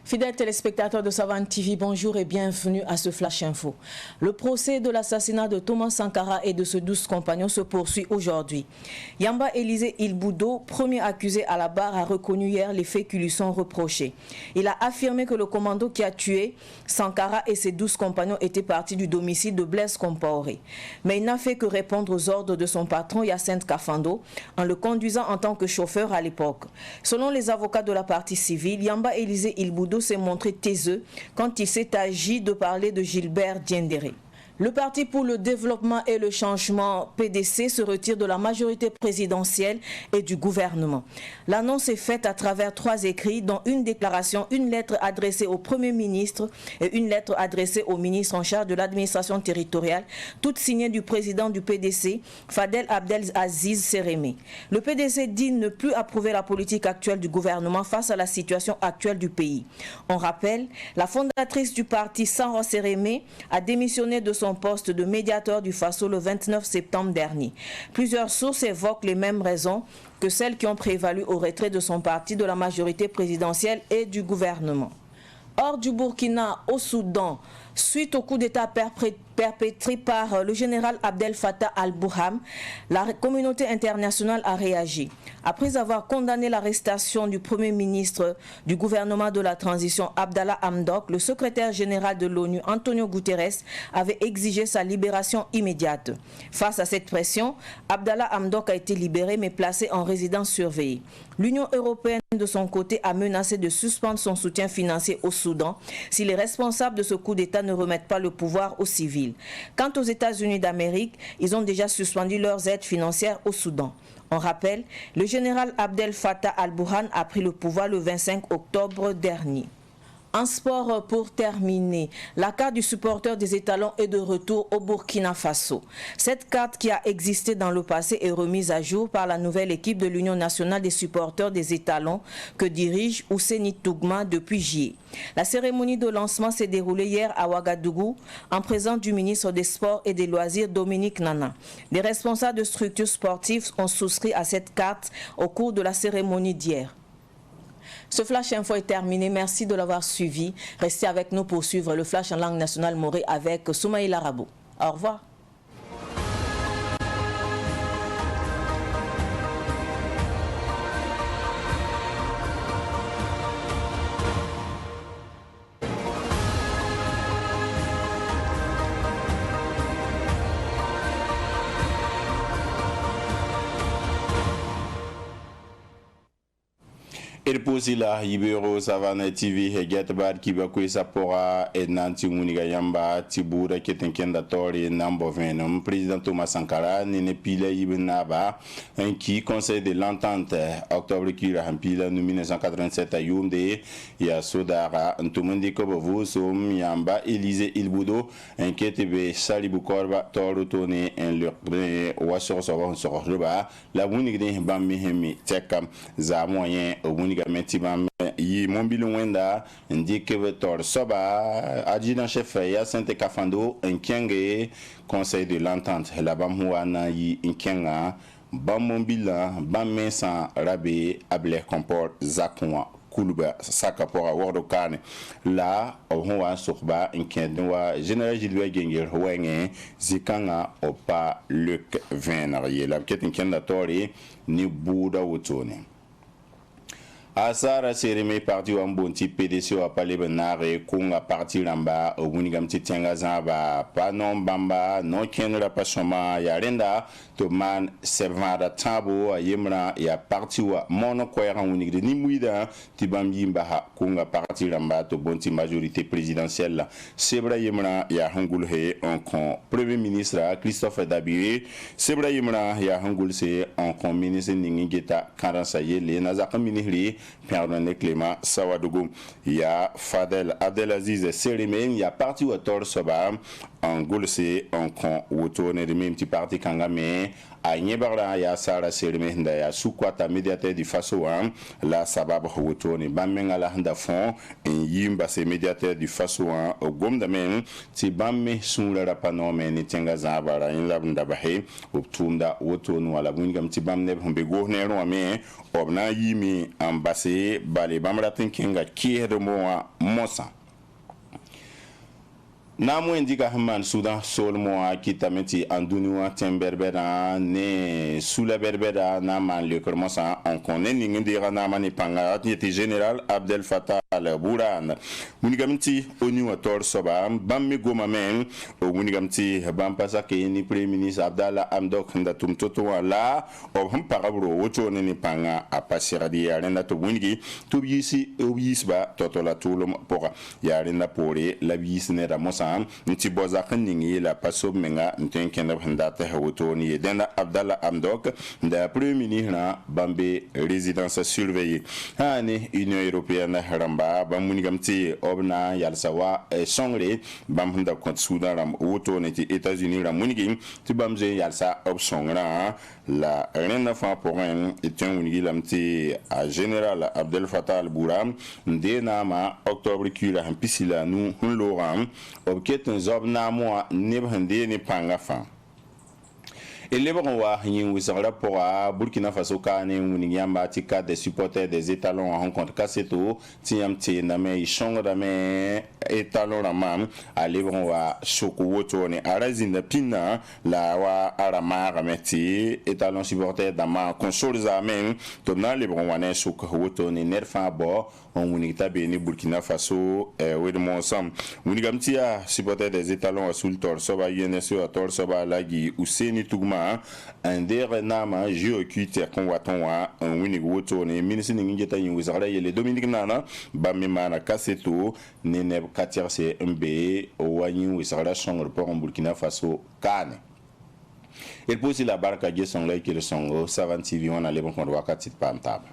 Fidèles téléspectateurs de Savane TV, bonjour et bienvenue à ce Flash Info. Le procès de l'assassinat de Thomas Sankara et de ses 12 compagnons se poursuit aujourd'hui. Yamba Élisée Ilboudo, premier accusé à la barre, a reconnu hier les faits qui lui sont reprochés. Il a affirmé que le commando qui a tué Sankara et ses 12 compagnons était parti du domicile de Blaise Compaoré. Mais il n'a fait que répondre aux ordres de son patron Hyacinthe Kafando en le conduisant en tant que chauffeur à l'époque. Selon les avocats de la partie civile, Yamba Élisée Ilboudo s'est montré taiseux quand il s'est agi de parler de Gilbert Diendéré. Le Parti pour le développement et le changement PDC se retire de la majorité présidentielle et du gouvernement. L'annonce est faite à travers 3 écrits, dont une déclaration, une lettre adressée au Premier ministre et une lettre adressée au ministre en charge de l'administration territoriale, toutes signées du président du PDC, Fadel Abdelaziz Sérémé. Le PDC dit ne plus approuver la politique actuelle du gouvernement face à la situation actuelle du pays. On rappelle, la fondatrice du parti, Sara Sérémé, a démissionné de son poste de médiateur du Faso le 29 septembre dernier. Plusieurs sources évoquent les mêmes raisons que celles qui ont prévalu au retrait de son parti de la majorité présidentielle et du gouvernement. Hors du Burkina, au Soudan, suite au coup d'État perpétré par le général Abdel Fattah al-Burhan, la communauté internationale a réagi. Après avoir condamné l'arrestation du Premier ministre du gouvernement de la transition Abdallah Hamdok, le secrétaire général de l'ONU, Antonio Guterres, avait exigé sa libération immédiate. Face à cette pression, Abdallah Hamdok a été libéré mais placé en résidence surveillée. L'Union européenne, de son côté, a menacé de suspendre son soutien financier au Soudan si les responsables de ce coup d'État ne remettent pas le pouvoir aux civils. Quant aux États-Unis d'Amérique, ils ont déjà suspendu leurs aides financières au Soudan. On rappelle, le général Abdel Fattah al-Burhan a pris le pouvoir le 25 octobre dernier. En sport, pour terminer, la carte du supporter des étalons est de retour au Burkina Faso. Cette carte qui a existé dans le passé est remise à jour par la nouvelle équipe de l'Union nationale des supporters des étalons que dirige Ousseini Tougma depuis juillet. La cérémonie de lancement s'est déroulée hier à Ouagadougou en présence du ministre des Sports et des Loisirs Dominique Nana. Les responsables de structures sportives ont souscrit à cette carte au cours de la cérémonie d'hier. Ce Flash Info est terminé. Merci de l'avoir suivi. Restez avec nous pour suivre le Flash en langue nationale morée avec Soumaïla Rabou. Au revoir. El Posila, Ibero, Savane TV, Hegetbad, Kibakwe Sapora, et Nanti Munigayamba, Tibura, Ketenkenda Tori, Nambo Venom, président Thomas Sankara, Nene Pile Ibn Naba, qui conseil de l'entente, octobre Kira Hampila, 1987 à Youmde, Ya Sodara, Ntumandi Kobovo, Som, Yamba, Élisée Ilboudo, Ketebe, Salibukorba, Toro Tone, un Wasor Sorba, la Munigde, Bamihemi, Tekam, Za moyen, Meti bam yi mobile wenda ndike tor soba adjudant chef Hyacinthe Kafando nkenge conseil de l'entente la bam wana yi nkenga bam mobile bam mensa rabe able comport zakwa kuluba sakapora wordo kane la owa sokba nkendwa général Gilbert Genger wenge zikanga opa Luc Venarier la ket nkenda tori ni buda wotone Asara Sérémé parti en bonti PDC a parlé benare kunga parti ramba obunigam titenga zaba panon bamba no kenra pasoma ya renda to man servada tabo yemra ya parti wa mono koyra unigde ni muida tibambi mbaha kunga parti ramba to bonti majorité présidentielle sebra yemra ya hangul he en kon premier ministre Christophe Dabiré sebra yemra ya hangul se en kon ministre ningita karansaye le nazaka ministre Perdonne Clément Sawadougou, il y a Fadel Abdelaziz Sérémé, il y a parti au Tor Soba, en Goulse, en Con, ou tourne de même petit parti Kangame, à Nyebara, il y a Sarah Sérémé, il y a Soukwata médiateur du Faso, la Sabab ou tourne, Bamenga la Handa Fond, et Yimba, c'est médiateur du Faso, au Gomdamen, si Bamme sous le rapano, mais n'était Zabara, in la Bundabahe, au Tunda, au tourne, à la Bungam Tibam Nebumbe Gourner, mais, Obna Yimi, en bas base bale bamratin kinga kihdo moa mosa Namu indika Haman Soudan Solmoa Kitameti Andunua Temberbera ne Soula Berbera Naman le Kermosa on connaît Ningindira Naman Panga était général Abdel Fattah al-Burhan Munigamti Onu Ator Soba Bammi Gomamen Munigamti Bampasa ni Premier ministre Abdallah Hamdok Ndatum Toto la Obham Parabro Ocho Neni Panga Apasiradi Arena to Wingi to Yisi Oyisba Totola Tulum Pora Yarena Pore la Bisne Ramosa nti boza khaningi la paso menga ntenkenda handata hawoto ni denda Abdallah Hamdok da premier ministre Bambe résidence surveillée hani Union européenne haramba bamunigamti obna yalsawa songre bamhunda kont Soudan ram woto ni États-Unis ramunigi ti bamje yalsa opsongra la reine fa pour un etion unigi lamti a général Abdel Fattah al-Burhan ndena ma octobre kula hampisila nu hunloram obket zob na mo nebhande ni pangafa Elebron yin wisara pour Burkina Faso kane muniyamba tika des supporters des étalons en rencontre Kasseto tiamti name ishongo dame étalon ramam alebron wa shoko woto ne arazinda pina la wa arama rameti étalon supporter dama console zamen tona lebron wane shoko woto ne nerfa bo on munita beni Burkina Faso wedmo sam munigamtia supporter des étalons sultor soba UNSO ator soba lagi Ouseni Tougma Andere nama GOQT konwatonwa wini woto ne ministre ngeta yin wizara yele Dominique Nana bamemana Kasseto ne ne katirse mbe owanyin wizara songor pour Burkina Faso kane el posi la barka je songlay ki le songo Savane TV on a le bon wakati pam taba